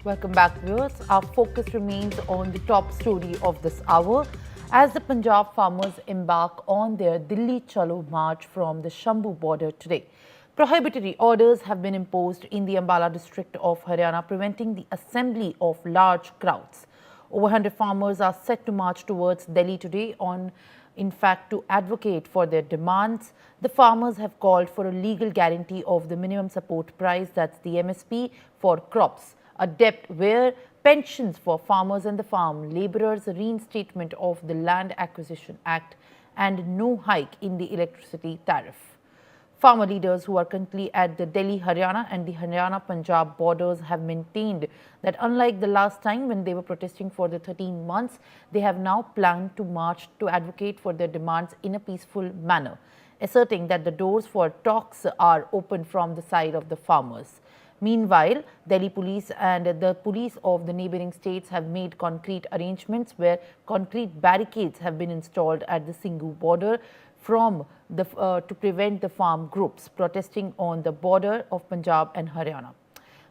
Welcome back, viewers. Our focus remains on the top story of this hour as the Punjab farmers embark on their Delhi Chalo march from the Shambhu border today. Prohibitory orders have been imposed in the Ambala district of Haryana, preventing the assembly of large crowds. Over 100 farmers are set to march towards Delhi today in fact, to advocate for their demands. The farmers have called for a legal guarantee of the minimum support price, that's the MSP, for crops, a debt where pensions for farmers and the farm labourers, a reinstatement of the Land Acquisition Act and no hike in the electricity tariff. Farmer leaders who are currently at the Delhi-Haryana and the Haryana-Punjab borders have maintained that unlike the last time when they were protesting for the 13 months, they have now planned to march to advocate for their demands in a peaceful manner, asserting that the doors for talks are open from the side of the farmers. Meanwhile, Delhi police and the police of the neighbouring states have made concrete arrangements where concrete barricades have been installed at the Singhu border to prevent the farm groups protesting on the border of Punjab and Haryana,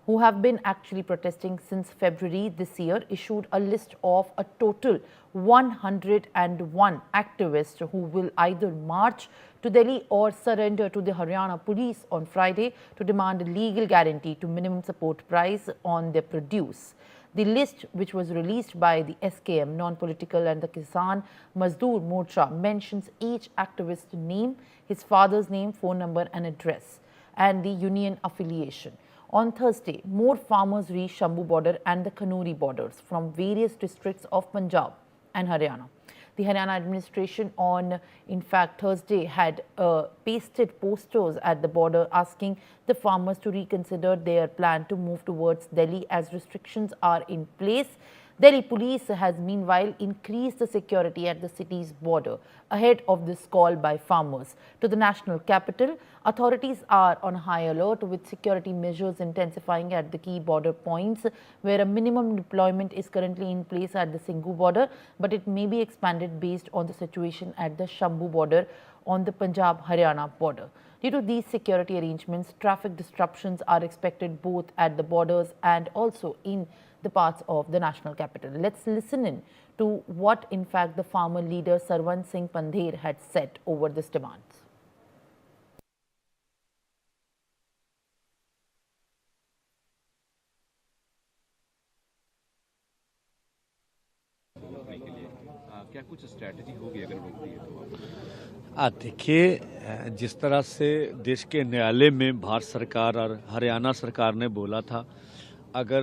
who have been actually protesting since February this year, issued a list of a total 101 activists who will either march to Delhi or surrender to the Haryana police on Friday to demand a legal guarantee to minimum support price on their produce. The list, which was released by the SKM, Non-Political and the Kisan Mazdoor Morcha, mentions each activist's name, his father's name, phone number and address, and the union affiliation. On Thursday, more farmers reached Shambhu border and the Kanuri borders from various districts of Punjab and Haryana. The Haryana administration in fact, Thursday had pasted posters at the border asking the farmers to reconsider their plan to move towards Delhi as restrictions are in place. Delhi police has meanwhile increased the security at the city's border ahead of this call by farmers to the national capital. Authorities are on high alert with security measures intensifying at the key border points where a minimum deployment is currently in place at the Singhu border, but it may be expanded based on the situation at the Shambhu border on the Punjab-Haryana border. Due to these security arrangements, traffic disruptions are expected both at the borders and also in the parts of the national capital. Let's listen in to what in fact the farmer leader Sarwan Singh Pandher had said over this demand. क्या कुछ strategy होगी अगर रोक दिए तो? देखिए, जिस तरह से देश के न्यायालय में भारत सरकार और हरियाणा सरकार ने बोला था, अगर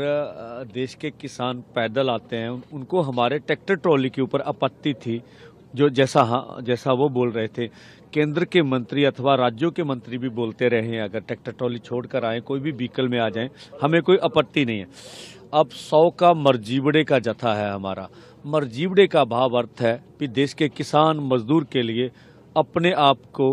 देश के किसान पैदल आते हैं, उनको हमारे ट्रैक्टर ट्रॉली के ऊपर आपत्ति थी, जो जैसा वो बोल रहे थे। केंद्र के मंत्री अथवा राज्यों के मंत्री भी बोलते रहे हैं, अगर ट्रैक्टर ट्रॉली छोड़कर आए, कोई भी व्हीकल में आ जाएं, हमें कोई आपत्ति नहीं है। अब 100 का मरजीवड़े का जथा है हमारा। मरजीवड़े का भाव अर्थ है कि देश के किसान मजदूर के लिए अपने आप को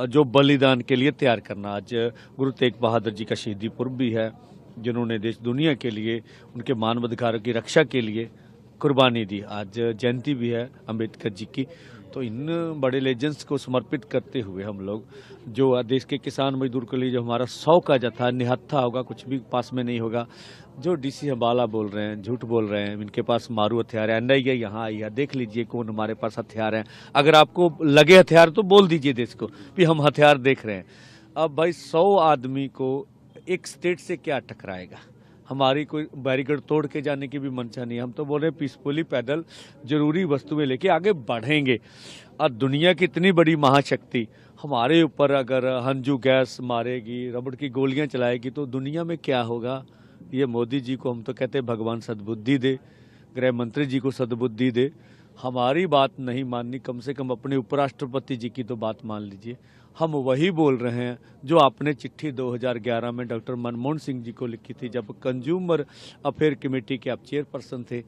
जो बलिदान के लिए तैयार करना। आज गुरु तेग बहादुर जी का शहीदी पर्व भी है, जिन्होंने देश दुनिया के लिए उनके मानवाधिकारों की रक्षा के लिए कुर्बानी दी। आज जयंती भी है अम्बेडकर जी की, तो इन बड़े लेजेंड्स को समर्पित करते हुए हम लोग जो देश के किसान मजदूर के लिए जो हमारा 100 का जथा निहत्था होगा, कुछ भी पास में नहीं होगा। जो डीसी हम्बाला बोल रहे हैं, झूठ बोल रहे हैं, इनके पास मारू हथियार है, NIA यहाँ आई है, देख लीजिए कौन हमारे पास हथियार है। अगर आपको लगे हथियार तो बोल दीजिए देश को कि हम हथियार देख रहे हैं। अब भाई 100 आदमी को एक स्टेट से क्या टकराएगा? हमारी कोई बैरिकेड तोड़ के जाने की भी मंशा नहीं है। हम तो बोल रहे हैं पीसफुली पैदल जरूरी वस्तुएं लेके आगे बढ़ेंगे। और दुनिया की इतनी बड़ी महाशक्ति हमारे ऊपर अगर हंजू गैस मारेगी, रबड़ की गोलियां चलाएगी, तो दुनिया में क्या होगा? ये मोदी जी को हम तो कहते हैं भगवान सद्बुद्धि दे, गृह मंत्री जी को सद्बुद्धि दे। हमारी बात नहीं माननी, कम से कम अपने उपराष्ट्रपति जी की तो बात मान लीजिए। हम वही बोल रहे हैं जो आपने चिट्ठी 2011 में डॉक्टर मनमोहन सिंह जी को लिखी थी, जब कंज्यूमर अफेयर कमेटी के आप चेयरपर्सन थे,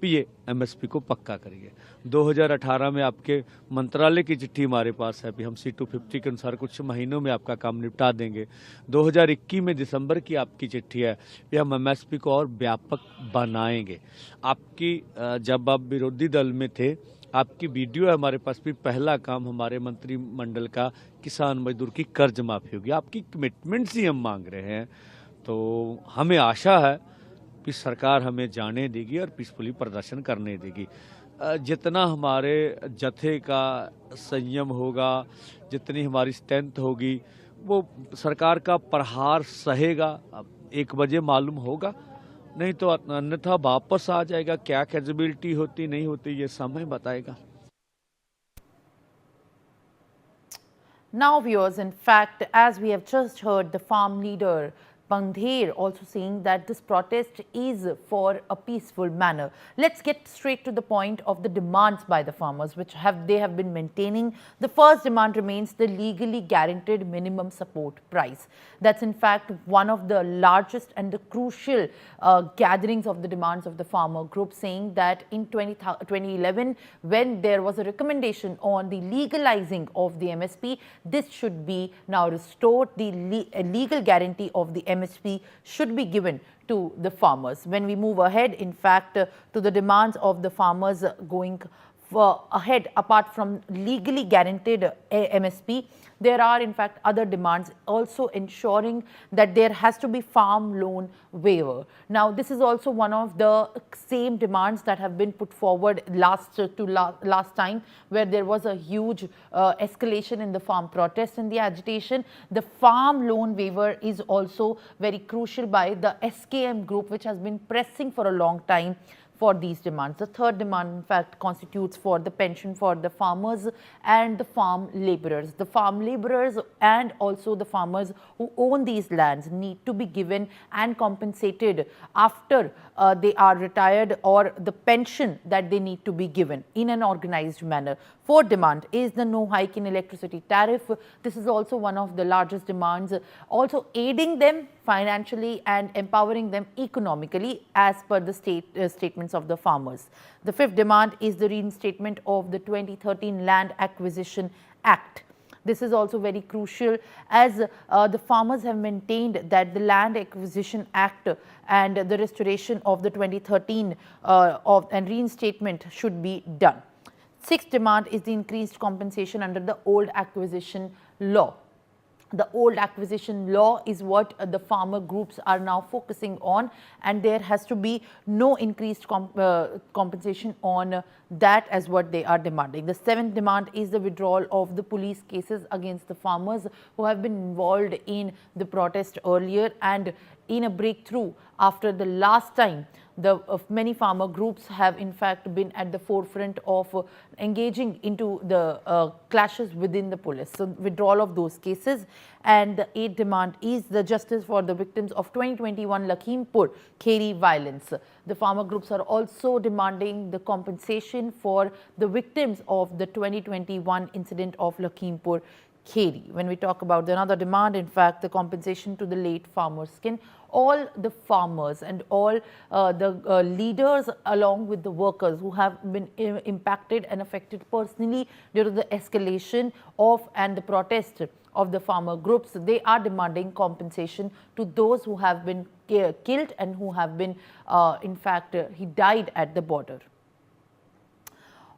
ये MSP को पक्का करिए। 2018 में आपके मंत्रालय की चिट्ठी हमारे पास है, हम C250 के अनुसार कुछ महीनों में आपका काम निपटा देंगे। 2021 में दिसंबर की आपकी चिट्ठी है कि हम MSP को और व्यापक बनाएंगे। आपकी जब आप विरोधी दल में थे, आपकी वीडियो है हमारे पास भी, पहला काम हमारे मंत्रिमंडल का किसान मजदूर की कर्ज माफी होगी। आपकी कमिटमेंट्स ही हम मांग रहे हैं। तो हमें आशा है कि सरकार हमें जाने देगी और पीसफुली प्रदर्शन करने देगी। जितना हमारे जत्थे का संयम होगा, जितनी हमारी स्ट्रेंथ होगी, वो सरकार का प्रहार सहेगा। अब 1 बजे मालूम होगा, नहीं तो अन्यथा वापस आ जाएगा। क्या कैपेबिलिटी होती नहीं होती ये समय बताएगा। Now, viewers, in fact, as we have just heard, the farm leader Pandher also saying that this protest is for a peaceful manner. Let's get straight to the point of the demands by the farmers, which they have been maintaining. The first demand remains the legally guaranteed minimum support price. That's in fact one of the largest and the crucial gatherings of the demands of the farmer group, saying that in 2011, when there was a recommendation on the legalizing of the MSP, this should be now restored. The legal guarantee of the MSP should be given to the farmers. When we move ahead, in fact, to the demands of the farmers going ahead, apart from legally guaranteed MSP, there are in fact other demands, also ensuring that there has to be farm loan waiver. Now, this is also one of the same demands that have been put forward last time, where there was a huge escalation in the farm protest and the agitation. The farm loan waiver is also very crucial by the SKM group, which has been pressing for a long time for these demands. The third demand, in fact, constitutes for the pension for the farmers and the farm laborers. The farm laborers and also the farmers who own these lands need to be given and compensated after they are retired, or the pension that they need to be given in an organized manner. Fourth demand is the no hike in electricity tariff. This is also one of the largest demands, also aiding them financially and empowering them economically as per the statements of the farmers. The fifth demand is the reinstatement of the 2013 Land Acquisition Act. This is also very crucial, as the farmers have maintained that the Land Acquisition Act and the restoration of the 2013 and reinstatement should be done. Sixth demand is the increased compensation under the old acquisition law. The old acquisition law is what the farmer groups are now focusing on, and there has to be no increased compensation on that as what they are demanding. The seventh demand is the withdrawal of the police cases against the farmers who have been involved in the protest earlier, and in a breakthrough after the last time, many farmer groups have in fact been at the forefront of engaging into the clashes within the police. So, withdrawal of those cases. And the eighth demand is the justice for the victims of 2021 Lakhimpur Kheri violence. The farmer groups are also demanding the compensation for the victims of the 2021 incident of Lakhimpur Kheri. When we talk about another demand, in fact, the compensation to the late farmer skin, all the farmers and all the leaders along with the workers who have been impacted and affected personally due to the escalation of and the protest of the farmer groups, they are demanding compensation to those who have been killed and who have been in fact he died at the border.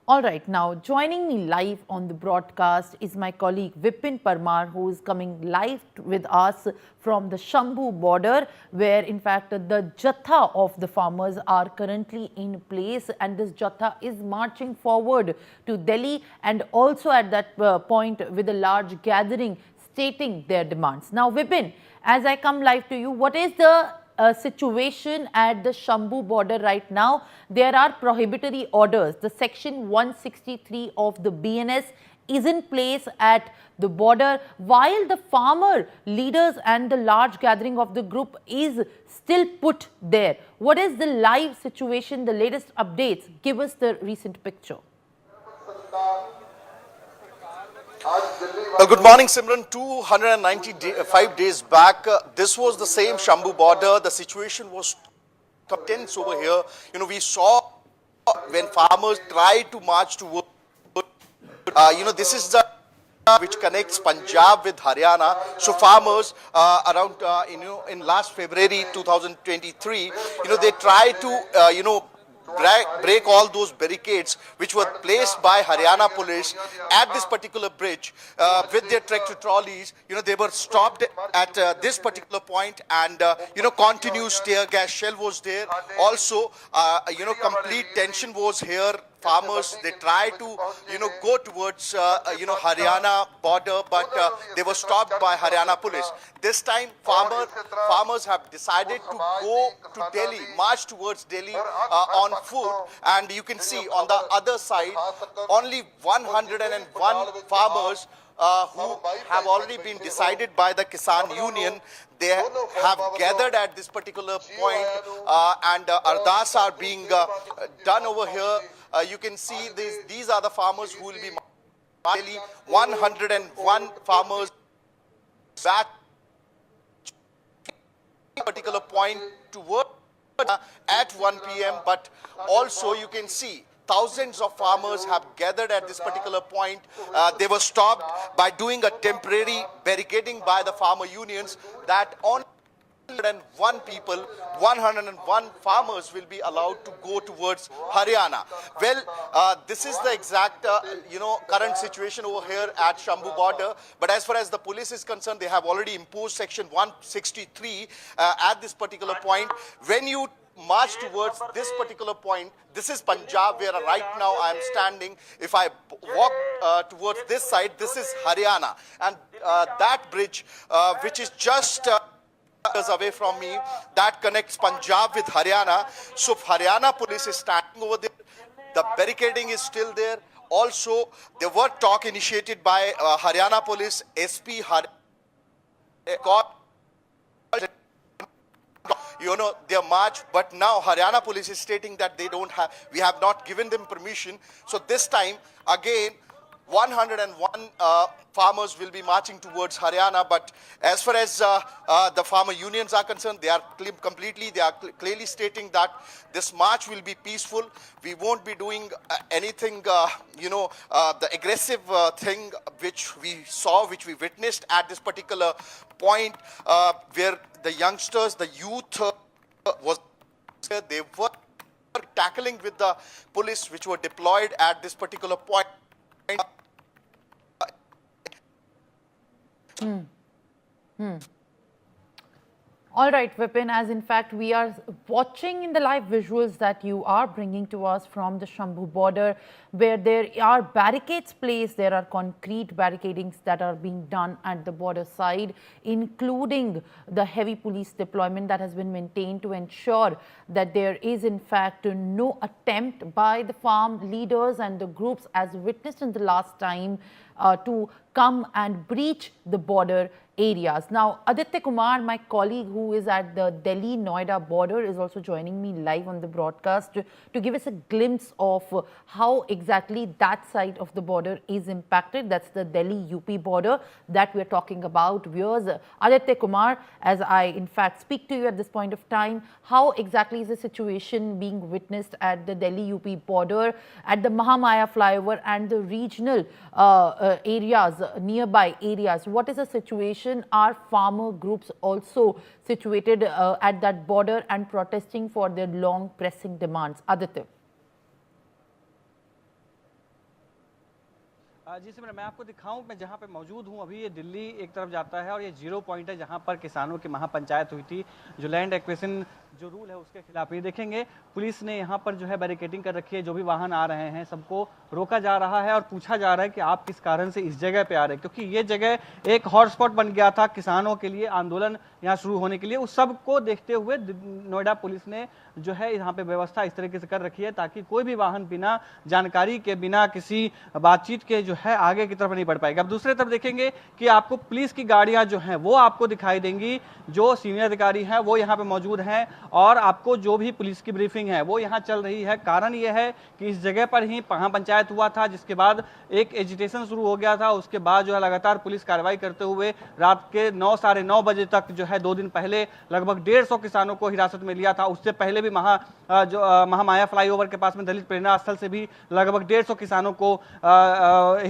All right, now joining me live on the broadcast is my colleague Vipin Parmar, who is coming live with us from the Shambhu border, where in fact the Jatha of the farmers are currently in place, and this Jatha is marching forward to Delhi, and also at that point with a large gathering stating their demands. Now Vipin, as I come live to you, what is the situation at the Shambhu border right now? There are prohibitory orders. The section 163 of the BNS is in place at the border, while the farmer leaders and the large gathering of the group is still put there. What is the live situation, the latest updates? Give us the recent picture. Well, good morning, Simran. 295 days back, this was the same Shambhu border. The situation was tense over here. You know, we saw when farmers tried to march towards, this is the which connects Punjab with Haryana. So farmers around, in last February 2023, they tried to, break all those barricades which were placed by Haryana police at this particular bridge with their tractor trolleys. They were stopped at this particular point, and continuous tear gas shell was there. Also, complete tension was here. Farmers, they tried to, go towards, Haryana border, but they were stopped by Haryana police. This time, farmers have decided to go to Delhi, march towards Delhi on foot. And you can see on the other side, only 101 farmers who have already been decided by the Kisan Union. They have gathered at this particular point, and ardas are being done over here. You can see these are the farmers who will be marching. 101 farmers back particular point to work at 1 p.m. But also you can see thousands of farmers have gathered at this particular point. They were stopped by doing a temporary barricading by the farmer unions that on 101 farmers will be allowed to go towards Haryana. Well, this is the exact, current situation over here at Shambhu border. But as far as the police is concerned, they have already imposed section 163 at this particular point. When you march towards this particular point, this is Punjab where right now I am standing. If I walk towards this side, this is Haryana. And that bridge, which is just away from me, that connects Punjab with Haryana. So Haryana police is standing over there. The barricading is still there. Also, there were talk initiated by Haryana police, SP their march, but now Haryana police is stating that we have not given them permission. So this time again 101 farmers will be marching towards Haryana. But as far as the farmer unions are concerned, they are clearly stating that this march will be peaceful. We won't be doing anything, the aggressive thing which we witnessed at this particular point, where the youngsters, the youth they were tackling with the police which were deployed at this particular point. All right, Vipin, as in fact we are watching in the live visuals that you are bringing to us from the Shambhu border, where there are barricades placed, there are concrete barricadings that are being done at the border side, including the heavy police deployment that has been maintained to ensure that there is in fact no attempt by the farm leaders and the groups as witnessed in the last time to come and breach the border areas. Now, Aditya Kumar, my colleague who is at the Delhi-Noida border, is also joining me live on the broadcast to give us a glimpse of how exactly that side of the border is impacted. That's the Delhi-UP border that we're talking about. Viewers, Aditya Kumar, as I in fact speak to you at this point of time, how exactly is the situation being witnessed at the Delhi-UP border, at the Mahamaya flyover and the regional areas, nearby areas? What is the situation? Are farmer groups also situated at that border and protesting for their long pressing demands? Aditya. जी सिमरन, मैं आपको दिखाऊं, मैं जहां पे मौजूद हूं अभी, ये दिल्ली एक तरफ जाता है और ये 0 पॉइंट है जहां पर किसानों की महापंचायत हुई थी, जो लैंड एक्विजिशन जो रूल है उसके खिलाफ। ये देखेंगे पुलिस ने यहाँ पर जो है बैरिकेडिंग कर रखी है, जो भी वाहन आ रहे हैं सबको रोका जा रहा है और पूछा जा रहा है कि आप किस कारण से इस जगह पे आ रहे हैं, क्योंकि ये जगह एक हॉटस्पॉट बन गया था किसानों के लिए, आंदोलन यहाँ शुरू होने के लिए। उस सब को देखते हुए नोएडा पुलिस ने जो है यहाँ पे व्यवस्था इस तरीके से कर रखी है ताकि कोई भी वाहन बिना जानकारी के, बिना किसी बातचीत के जो है आगे की तरफ नहीं बढ़ पाएगा। अब दूसरी तरफ देखेंगे कि आपको पुलिस की गाड़ियां जो हैं वो आपको दिखाई देंगी, जो सीनियर अधिकारी हैं वो यहाँ पे मौजूद हैं और आपको जो भी पुलिस की ब्रीफिंग है वो यहाँ चल रही है। कारण ये है कि इस जगह पर ही महापंचायत हुआ था, जिसके बाद एक एजिटेशन शुरू हो गया था। उसके बाद जो है लगातार पुलिस कार्रवाई करते हुए रात के 9 साढ़े 9 बजे तक जो है 2 दिन पहले लगभग 150 किसानों को हिरासत में लिया था। उससे पहले भी महामाया फ्लाईओवर के पास में दलित प्रेरणा स्थल से भी लगभग 150 किसानों को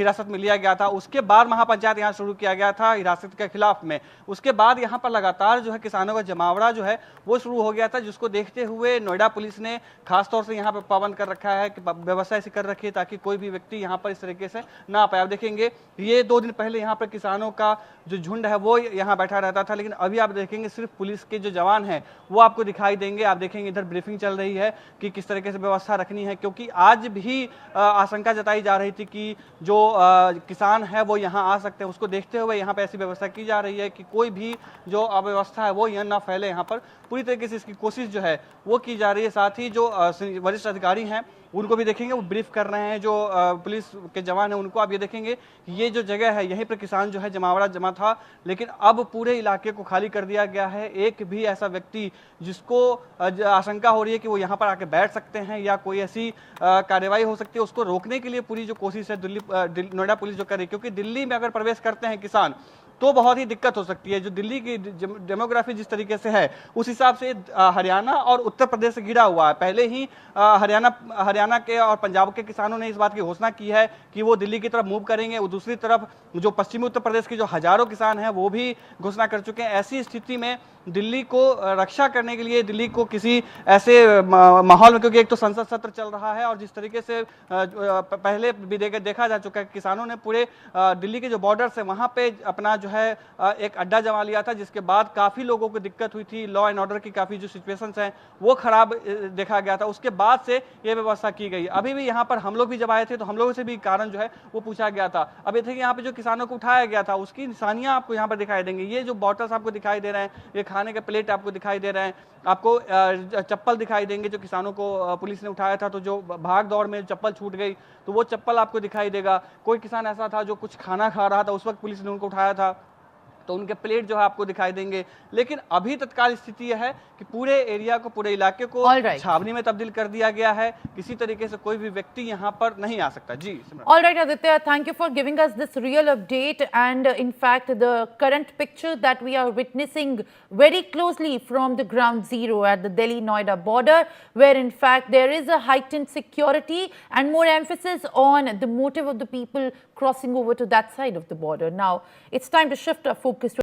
हिरासत में लिया गया था, उसके बाद महापंचायत यहाँ शुरू किया गया था हिरासत के खिलाफ में। उसके बाद यहाँ पर लगातार जो है किसानों का जमावड़ा जो है वो शुरू हो गया था, जिसको देखते हुए नोएडा पुलिस ने खासतौर से यहाँ पर पाबंद कर रखा है कि व्यवस्था ऐसी कर रखी है ताकि कोई भी व्यक्ति यहाँ पर इस तरीके से ना आ पाए। आप देखेंगे ये 2 दिन पहले यहाँ पर किसानों का जो झुंड है वो यहाँ बैठा रहता था, लेकिन अभी आप देखेंगे सिर्फ पुलिस के जो जवान हैं वो आपको दिखाई देंगे। आप देखेंगे इधर ब्रीफिंग चल रही है कि किस तरीके से व्यवस्था रखनी है, क्योंकि आज भी आशंका जताई जा रही थी कि जो किसान है वो यहाँ आ सकते हैं। उसको देखते हुए यहाँ पे ऐसी व्यवस्था की जा रही है कि कोई भी जो अव्यवस्था है वो यहाँ ना फैले। यहाँ पर पूरी तरीके से इसकी कोशिश जो है वो की जा रही है। साथ ही जो वरिष्ठ अधिकारी हैं उनको भी देखेंगे, वो ब्रीफ कर रहे हैं। जो पुलिस के जवान हैं उनको आप ये देखेंगे ये जो जगह है यहीं पर किसान जो है जमावड़ा जमा था, लेकिन अब पूरे इलाके को खाली कर दिया गया है। एक भी ऐसा व्यक्ति जिसको आशंका हो रही है कि वो यहाँ पर आके बैठ सकते हैं या कोई ऐसी कार्रवाई हो सकती है, उसको रोकने के लिए पूरी जो कोशिश है नोएडा पुलिस जो कर रही है। क्योंकि दिल्ली में अगर प्रवेश करते हैं किसान तो बहुत ही दिक्कत हो सकती है। जो दिल्ली की डेमोग्राफी जिस तरीके से है उस हिसाब से हरियाणा और उत्तर प्रदेश से घिरा हुआ है। पहले ही हरियाणा के और पंजाब के किसानों ने इस बात की घोषणा की है कि वो दिल्ली की तरफ मूव करेंगे। वो दूसरी तरफ जो पश्चिमी उत्तर प्रदेश के जो हजारों किसान हैं वो भी घोषणा कर चुके हैं। ऐसी स्थिति में दिल्ली को रक्षा करने के लिए, दिल्ली को किसी ऐसे माहौल में, क्योंकि एक तो संसद सत्र चल रहा है और जिस तरीके से पहले भी देखा जा चुका है, किसानों ने पूरे दिल्ली के जो बॉर्डर्स है वहां पे अपना जो है एक अड्डा जमा लिया था, जिसके बाद काफी लोगों को दिक्कत हुई थी। लॉ एंड ऑर्डर की काफी जो सिचुएशंस हैं वो खराब देखा गया था। उसके बाद से ये व्यवस्था की गई। अभी भी यहाँ पर हम लोग भी जब आए थे तो हम लोगों से भी कारण जो है वो पूछा गया था। अब ये थे कि यहाँ पे जो किसानों को उठाया गया था उसकी निशानियां आपको यहाँ पर दिखाई देंगी। ये जो बॉटल्स आपको दिखाई दे रहे हैं, ये खाने के प्लेट आपको दिखाई दे रहे हैं, आपको चप्पल दिखाई देंगे जो किसानों को पुलिस ने उठाया था। तो जो भाग दौड़ में चप्पल छूट गई तो वो चप्पल आपको दिखाई देगा। कोई किसान ऐसा था जो कुछ खाना खा रहा था, उस वक्त पुलिस ने उनको उठाया था तो उनके प्लेट जो है आपको दिखाई देंगे। लेकिन अभी तत्काल स्थिति यह है कि पूरे एरिया को, पूरे इलाके को छावनी में तब्दील कर दिया गया है। किसी तरीके से कोई भी व्यक्ति यहाँ पर नहीं आ सकता। जी All right, Aditya, thank you for giving us this real update, and in fact the current picture that we are witnessing very closely from the ground zero at the Delhi-Noida border, where in fact there is a heightened security and more emphasis on the motive of the people crossing over to that side of the border. Now it's time to shift our focus to